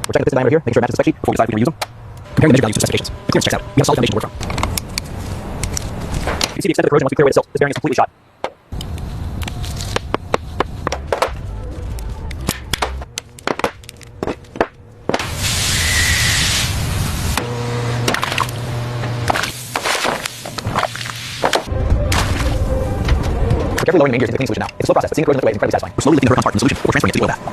We're checking the piston diameter here, making sure it matches the spec sheet before we decide if we're going to use them. Comparing the measured values to the specifications. The clearance checks out. We have a solid foundation to work from. You can see the extent of corrosion once we clear away the silt. This bearing is completely shot. We're carefully lowering the main gears into the cleaning solution now. It's a slow process, but seeing the corrosion in the way is incredibly satisfying. We're slowly lifting the hurt apart from the solution before transferring it to the oil bath.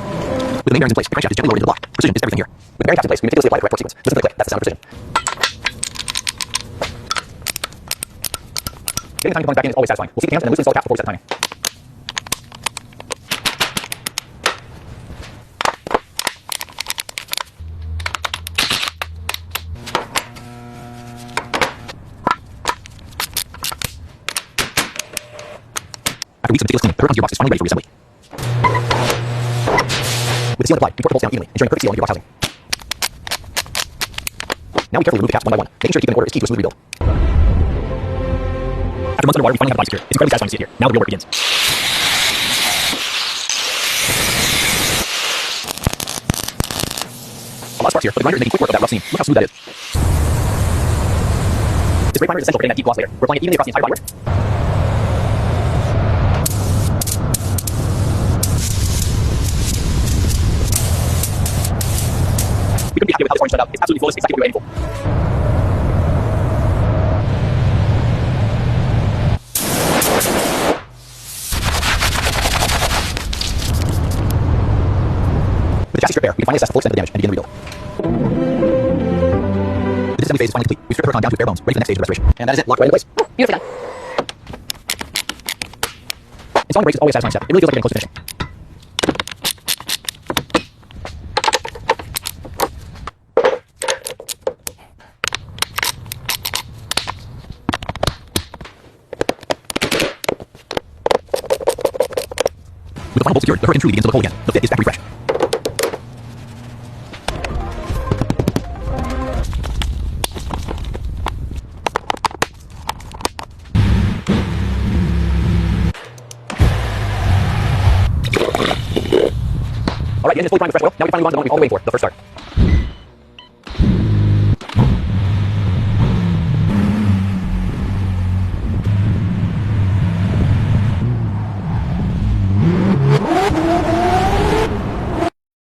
With the main bearings in place, the crankshaft is gently lowered into the block. Precision is everything here. With the bearing caps in place, we meticulously apply the correct torque sequence. Listen to the click. That's the sound of precision. Getting the timing component back in is always satisfying. We'll seat the hands and then loosely install the cap before we set the timing. After weeks of meticulous cleaning, the hurt-on gearbox is finally ready for reassembly. With the sealant applied, we torque the bolts down evenly, ensuring perfect seal on the gearbox housing. Now we carefully remove the caps one by one. Making sure to keep them in order is key to a smooth rebuild. After months underwater, we finally have the body secure. It's incredibly satisfying to see it here. Now the real work begins. A lot of sparks here, but the grinder is making quick work of that rough seam. Look how smooth that is. This brake primer is essential for getting that deep gloss later. We're applying it evenly across the entire bodywork. We couldn't be happier with how this orange turned out. It's absolutely flawless, exactly what we were aiming for. With the chassis strip bare, we can finally assess the full extent of the damage and begin the rebuild. The disassembly phase is finally complete. We've stripped the Huracan down to its bare bones, ready for the next stage of restoration. And that is it, locked right into place. Beautifully done. Installing brakes is always a satisfying step. It really feels like getting close to finishing. With the final bolt secured, the Huracan truly begins to look whole again. The fit is factory fresh. Alright, the engine is fully primed with fresh oil. Now we finally move on to the one we've all been waiting for, the first start.